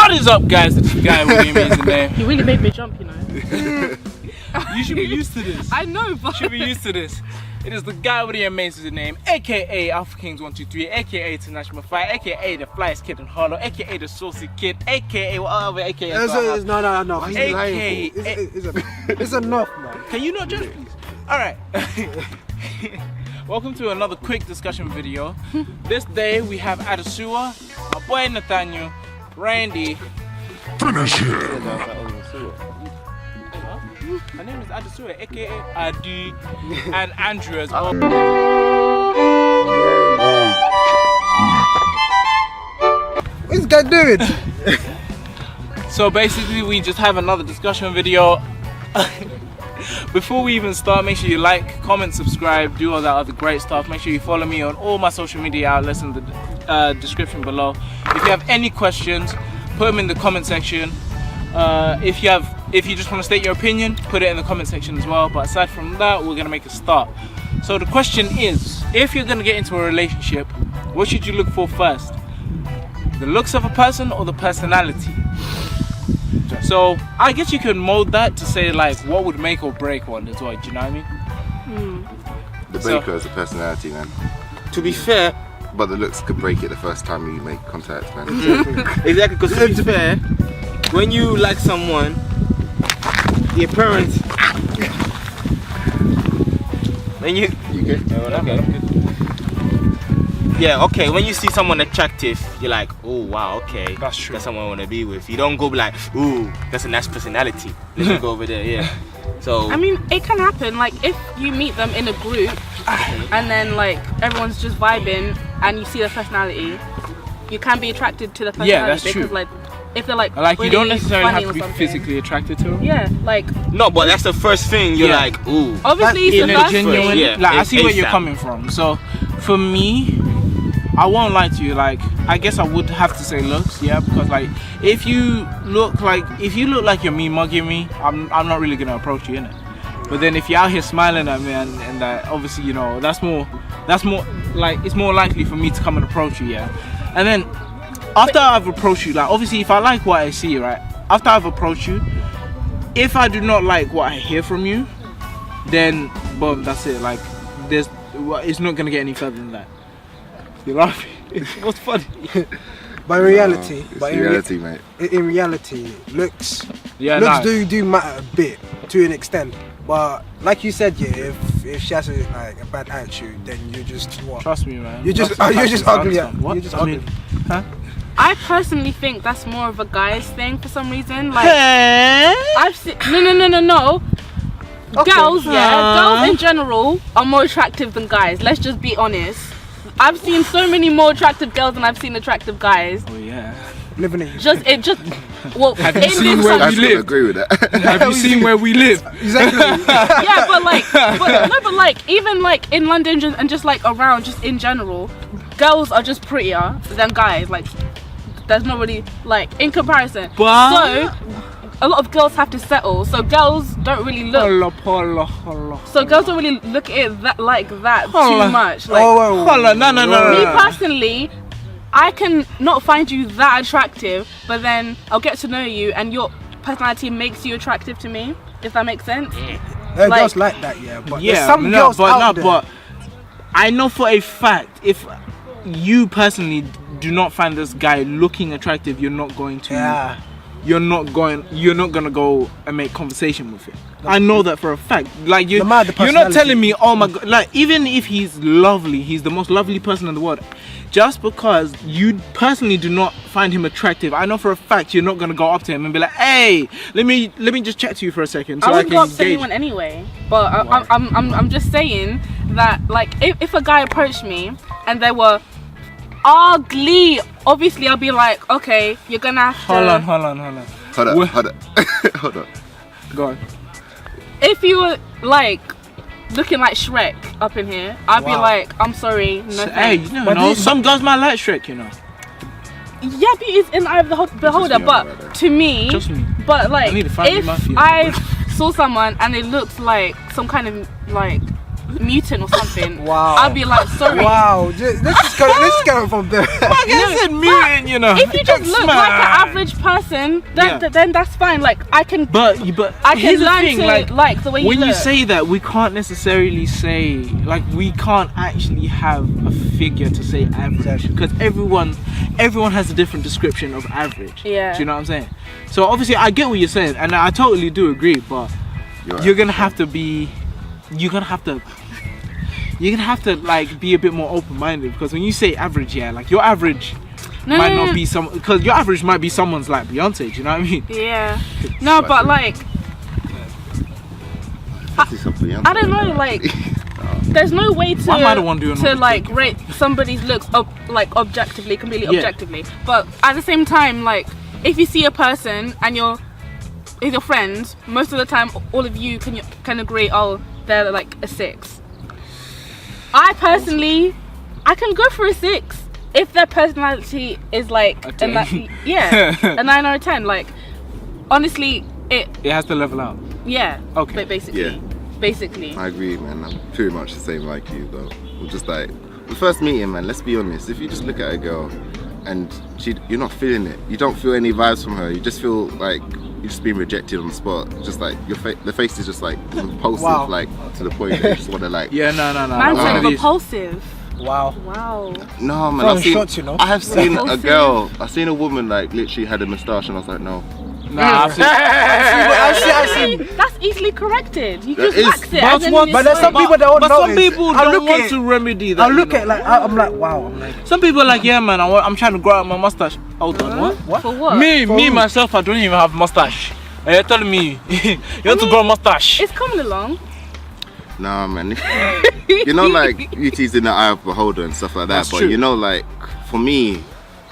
What is up, guys? It's the guy with the amazing name. You really made me jump, you know. You should be used to this. I know, but You should be used to this. It is the guy with the amazing name, aka Alpha Kings 123, aka International Fight, aka the flyest kid in Hollow, aka the saucy kid, aka whatever, aka. No. AKA. It's enough, man. Can you not judge, please? All right. Welcome to another quick discussion video. This day we have Adesua, my boy Nathaniel, Randy. Finish him! My name is Adesua, aka Adi, and Andrew as well. What's this guy doing? So basically we just have another discussion video. Before we even start, make sure you like, comment, subscribe, do all that other great stuff. Make sure you follow me on all my social media outlets in the description below. If you have any questions, put them in the comment section. If you just want to state your opinion, put it in the comment section as well. But aside from that, we're gonna make a start. So the question is, if you're gonna get into a relationship, what should you look for first? The looks of a person or the personality? So I guess you can mold that to say like what would make or break one as well. Do you know what I mean? The breaker is the personality, man. To be fair, But the looks could break it the first time you make contact, man. exactly, because to be fair, when you like someone, the appearance, when you You good? yeah, okay, when you see someone attractive, you're like, oh wow, okay, That's true. that's someone I want to be with. You don't go like, ooh, that's a nice personality, let me go over there, yeah. So I mean, it can happen. Like if you meet them in a group, and then like everyone's just vibing, and you see their personality, you can be attracted to the personality. Yeah, that's because true. like if they're like Like you really don't necessarily funny have to or be something. physically attracted to them. Yeah, like no, but that's the first thing you're Yeah. like, ooh. obviously it's In the a first genuine, thing. Yeah, like I see where you're ASAP. coming from. So for me, I won't lie to you. Like I guess I would have to say looks, yeah, because like if you look like you're me mugging me, I'm not really gonna approach you, innit? But then if you're out here smiling at me and obviously you know that's more like it's more likely for me to come and approach you, yeah. And then after I've approached you, like obviously if I like what I see, right, after I've approached you, if I do not like what I hear from you, then boom, that's it. Like it's not gonna get any further than that. You're laughing. What's funny? But in reality, Mate. in reality, looks Yeah, do matter a bit to an extent. But like you said, yeah, if she has a bad attitude, then you're just what? Trust me, man. You're just That's ugly. what? You're just I mean, huh? I personally think that's more of a guy's thing for some reason. Like Hey. I've seen no. Okay. Girls in general are more attractive than guys. Let's just be honest. I've seen so many more attractive girls than I've seen attractive guys. Oh yeah. living in Well, Have you in seen this where I we still live? agree with that. Have you seen where we live? exactly. yeah, but like even like in London and just like around, just in general, girls are just prettier than guys. Like there's not really like in comparison. But- So a lot of girls have to settle. So girls don't really look. Holla. So girls don't really look at it like that Holla. too much. Like Holla, no. me personally, I can not find you that attractive, but then I'll get to know you and your personality makes you attractive to me, if that makes sense. Girls Like- like that, yeah. But there's Yeah, some girls out there. but I know for a fact if you personally do not find this guy looking attractive, you're not going to. Yeah. You're not gonna go and make conversation with him. I know that for a fact. Like No matter the you're not personality. telling me, oh my god, like even if he's lovely, he's the most lovely person in the world. Just because you personally do not find him attractive, I know for a fact you're not gonna go up to him and be like, hey, let me just chat to you for a second. So I wouldn't can go up to engage. anyone anyway, but I'm just saying that like if a guy approached me and they were ugly, obviously I'll be like, okay, you're gonna have to. Hold on. Hold up. Go on. If you were like looking like Shrek up in here, I'd be Wow. like, I'm sorry, no So, hey, thanks. you never But know. these- Some girls might like Shrek, you know. Yeah, beauty is in the eye of the beholder, me, but brother. to me, Trust me. but like I need to find you if my fiance. I saw someone and it looked like some kind of like mutant or something, Wow. I'd be like, sorry. Wow. Let's just go from there. I said mutant, you know. If you just look like an average person, then that's fine. Like I can, But I can here's the learn thing, to like the way you when look. you say that, we can't necessarily say, like, we can't actually have a figure to say average, because everyone has a different description of average. Yeah. Do you know what I'm saying? So obviously I get what you're saying, and I totally do agree, but you're gonna have to like be a bit more open-minded, because when you say average, like your average might not be because your average might be someone's like Beyonce. Do you know what I mean? Yeah. No, but like I don't know, like there's no way to Why am I the one doing all this like thinking? rate somebody's looks like objectively, completely objectively. But at the same time, like if you see a person and you're with your friends, most of the time all of you can agree, oh, they're like a 6. I personally, I can go for a 6 if their personality is like A 10. a 9 or a 10. Like honestly, it has to level out. Yeah. Okay. But basically. I agree, man. I'm pretty much the same like you, though. I'm just like, the first meeting, man, let's be honest. If you just look at a girl and you're not feeling it, you don't feel any vibes from her, you just feel like you're just being rejected on the spot. Just like the face is just like impulsive, like to the point that you just want to like. Yeah, no. Man One said of these. repulsive. Wow. Wow. No, man. Throwing shots, you know. I have seen a Repulsive. girl. I've seen a woman like literally had a moustache, and I was like, no. Nah, I've seen- I've seen. That's easily corrected. You That just is- wax it. But and then what- it's But there's some fine. people that don't But some notice. people I don't look want at- to remedy that. I look you at know? like I'm like wow. I'm like Some people are like, yeah, man, I'm trying to grow out my mustache. Hold on, what? For what? Me who? myself, I don't even have mustache. And you're telling me you want to grow a mustache? It's coming along. Nah, man. You know, like beauty's in the eye of the beholder and stuff like that. That's but true. you know, like for me,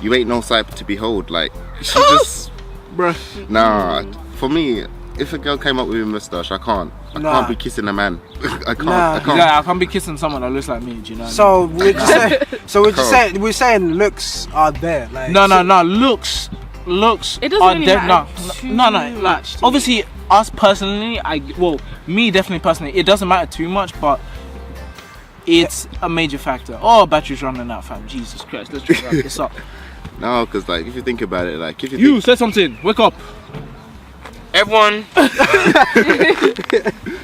you ain't no sight to behold. Like she just, Bruh. nah. For me, if a girl came up with a moustache, I can't. I Nah. can't be kissing a man. I can't. Nah. I can't. Yeah, I can't be kissing someone that looks like me. Do you know? What so we're saying looks are there. Like I mean? No. Looks. It doesn't are really dead. matter No. too Like much to me. obviously, us personally, me definitely personally, it doesn't matter too much, but it's a major factor. Oh, battery's running out, fam. Jesus Christ, let's just wrap this up. No, because like if you think about it, like if you You said something. Wake up.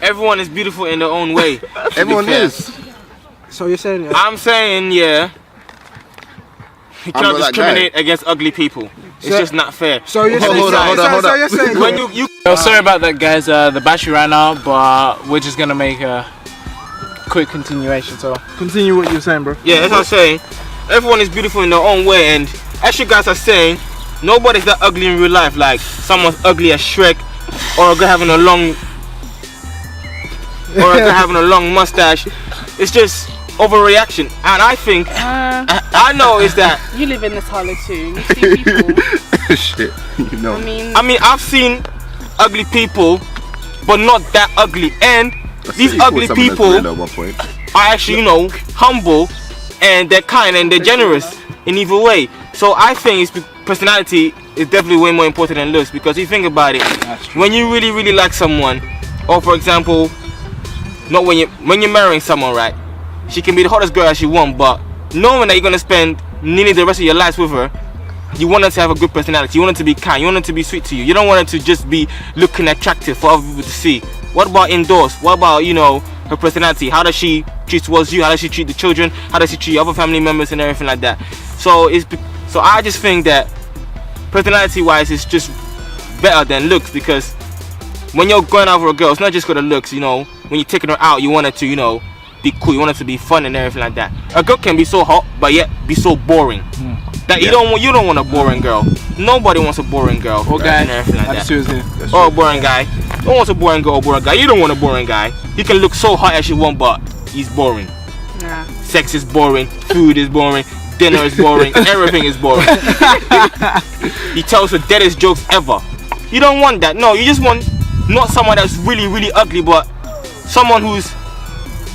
Everyone is beautiful in their own way. everyone fair. is. So you're saying I'm saying, yeah, you I'm cannot not that discriminate against ugly people. It's So- just not fair. so you're saying Hold on. so you're saying When you Sorry about that, guys. The battery ran out, but we're just gonna make a quick continuation. So continue what you're saying, bro. yeah, that's what I'm saying. Everyone is beautiful in their own way, and as you guys are saying, nobody's that ugly in real life. Like someone's ugly as Shrek, or a girl having a long mustache. It's just overreaction, and I think I know is that. You live in this hollow too. You see people. Shit, you know. I I mean, I've seen ugly people, but not that ugly, and these You called ugly someone a people gorilla at one point. are actually, humble, and they're kind and they're generous in either way. So I think personality is definitely way more important than looks, because if you think about it, when you really, really like someone, or for example, not when you're marrying someone, right? She can be the hottest girl as you want, but knowing that you're gonna spend nearly the rest of your life with her, you want her to have a good personality. You want her to be kind. You want her to be sweet to you. You don't want her to just be looking attractive for other people to see. What about indoors? What about her personality? How does she treat towards you? How does she treat the children? How does she treat other family members and everything like that? So I just think that personality-wise, it's just better than looks, because when you're going out with a girl, it's not just for the looks. When you're taking her out, you want her to be cool. You want her to be fun and everything like that. A girl can be so hot, but yet be so boring. That you don't want a boring girl. Nobody wants a boring girl. Or guy. And everything like That's that. true, isn't it? Or a boring guy. Don't want a boring girl or boring guy. You don't want a boring guy. He can look so hot as you want, but he's boring. Nah. Sex is boring. Food is boring. Dinner is boring. Everything is boring. He tells the deadest jokes ever. You don't want that. No, you just want not someone that's really, really ugly, but someone who's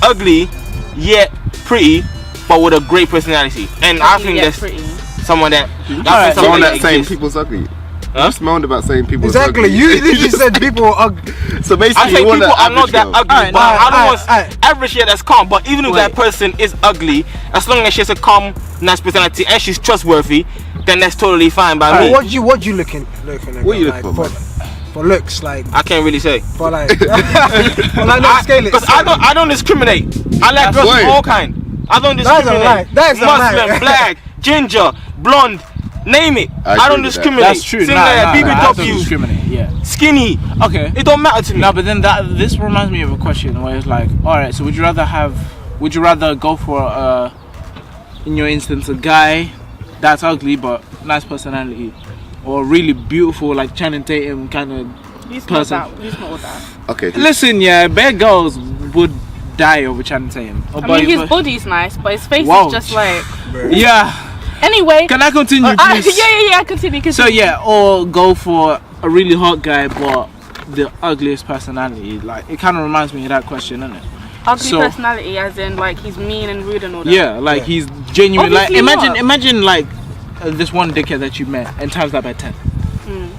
ugly yet pretty, but with a great personality. And I think Yeah, that's pretty. someone that. Alright, I think Someone someone that's saying exists. people's ugly. You just moaned about saying people. Exactly. Ugly. You literally said people are ugly. So basically, I say you want people an are not average that girl. ugly, Alright, but I don't want alright. average here that's calm. But even if that person is ugly, as long as she has a calm, nice personality and she's trustworthy, then that's totally fine by me. What you looking at? What you like, looking for? For looks, like I can't really say. for like. For like, no, scale it. Because I don't discriminate. I like girls of all kind. I don't discriminate. That's a lie. Muslim, black, ginger, blonde, name it. I I don't agree with that. discriminate. That's true. Sing Nah, that, I don't BBW, discriminate. Yeah. skinny. Okay. It don't matter to me. No, but then this reminds me of a question where it's like, all right, so would you rather go for in your instance, a guy that's ugly but nice personality, or really beautiful like Channing Tatum kind of He's person? not all that. Okay. Listen, yeah, bad girls would die over Channing Tatum. I mean, his body's nice, but his face Wow. is just like. Yeah. Anyway. Can I continue, please? Yeah. Continue. So yeah, or go for a really hot guy but the ugliest personality. Like it kind of reminds me of that question, doesn't it? Ugly So- personality, as in like he's mean and rude and all that. Yeah, like he's genuine. Like Obviously imagine like this one dickhead that you met and times that by 10.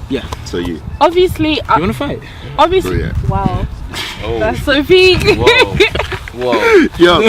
Yeah. So you. Obviously, You wanna fight? obviously. Oh, yeah. Wow, Oh. that's so peak. Whoa. Yo.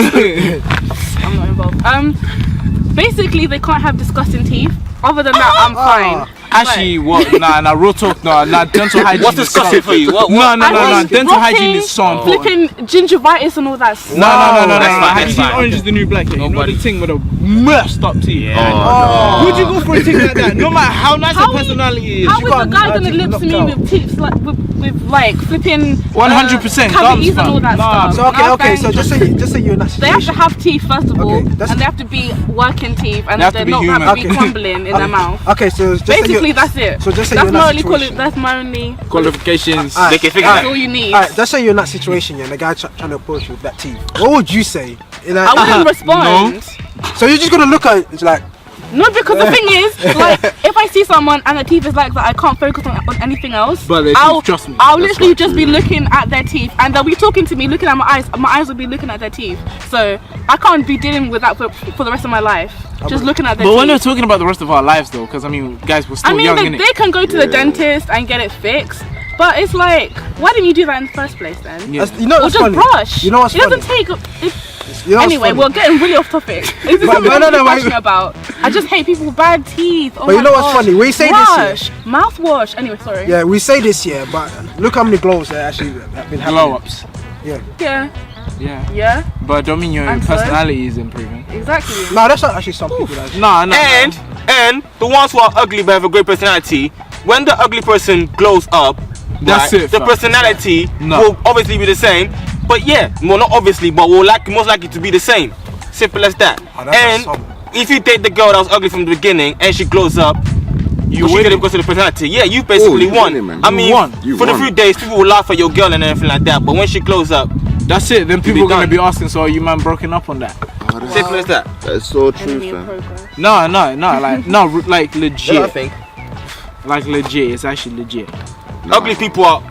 I'm not involved. Basically, they can't have disgusting teeth. Other than that, I'm fine. Actually, what? Nah, real talk. Nah, dental hygiene. What's is disgusting so- for you? What? No. I think Dental rotting, hygiene is so important. Flipping gingivitis and all that stuff. No. That's fine, Have you that's seen fine. Orange is the New Black? You know Nobody. the thing with a messed up teeth. Oh, Would you go for a thing like that? No matter how nice How her personality is. How you is the can't guy gonna imagine lip to me knocked out. with teeth like with like flipping 100% cavities gums, and all that fam. stuff? So And I was okay. So going, just say you're in that they have situation. to have teeth first of all, Okay, that's- and they have to be working teeth, and They have to they're be not human. have to be Okay. crumbling in their mouth. Okay, so just say Basically, you're- that's it. So just say That's you're in my that only situation. that's my only. Qualifications. Alright. They can figure That's that. all you need. Alright, just say you're in that situation, yeah, and the guy trying to approach you with that teeth. What would you say? Like, I wouldn't respond. so you're just gonna look at it, it's like, No, because the thing is, like, if I see someone and the teeth is like that, I can't focus on anything else. But their I'll, teeth, trust me. I'll That's literally right, just be yeah. looking at their teeth, and they'll be talking to me, looking at my eyes. My eyes will be looking at their teeth. So I can't be dealing with that for the rest of my life. Just looking at their But we're not teeth. talking about the rest of our lives though, because I mean, guys, we're still I mean, young, they innit? can go to the Yeah. dentist and get it fixed, but it's like, why didn't you do that in the first place then? Yeah. you know Or what's just funny? brush. You know what's it doesn't funny? take. It, You know what's anyway, funny? we're getting really off topic. This is But something I'm no, really wait. passionate about. I just hate people with bad teeth. Oh But you my know what's gosh. funny? We say this here. Brush, mouthwash. Anyway, sorry. Yeah, we say this here, but look how many glows that actually have been happening. Glow ups. Yeah. Yeah. Yeah. Yeah. But don't mean your And so? personality is improving. Exactly. No, that's not actually some people. That No. And the ones who are ugly but have a great personality, when the ugly person glows up, That's right, it, the fam. personality No. will obviously be the same. But yeah, well, not obviously, but will most likely to be the same. Simple as that. Oh, that's And awesome. if you date the girl that was ugly from the beginning and she glows up, you win. get it because of the personality. Yeah, you basically you won. winning, man. I You mean, won. You for the won. few days, people will laugh at your girl and everything like that. But when she glows up, That's it. Then people be are gonna done. be asking, so are you man broken up on that? Oh, that's, simple as that. that's so true, Enemy in fam. progress. No, like like That's what I legit, think. like legit. It's actually legit. Ugly people are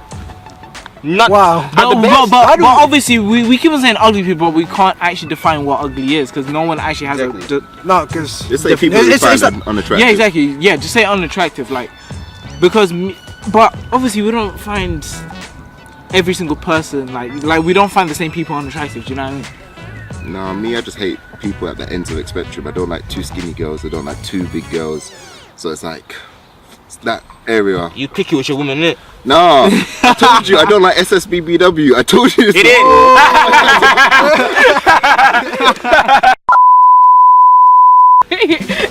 not Wow. at the best. How do we- Obviously we keep on saying ugly people, but we can't actually define what ugly is because no one actually has Exactly. No, because Just say people who find them unattractive. Yeah, exactly. Yeah, just say unattractive, like but obviously we don't find every single person like we don't find the same people unattractive. Do you know what I mean? Nah, me, I just hate people at the ends of the spectrum. I don't like too skinny girls. I don't like too big girls. So it's like it's that area. You picky with your woman, innit? No, I told you I don't like SSBBW. I told you. It is.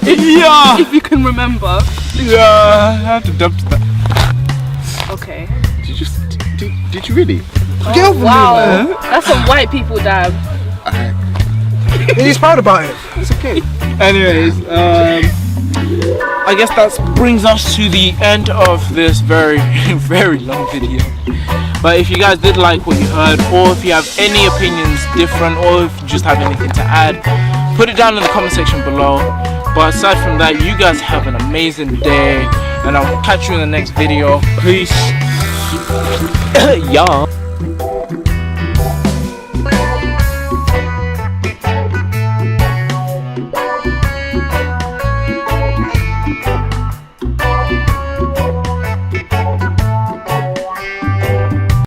Yeah, If you can remember. yeah. I have to dump that. Okay. Did you really? get over Wow. That's some white people dab. me. He's proud about it. It's okay. Anyways, I guess that brings us to the end of this very, very long video. But if you guys did like what you heard, or if you have any opinions different, or if you just have anything to add, put it down in the comment section below. But aside from that, you guys have an amazing day, and I'll catch you in the next video. Peace. Y'all.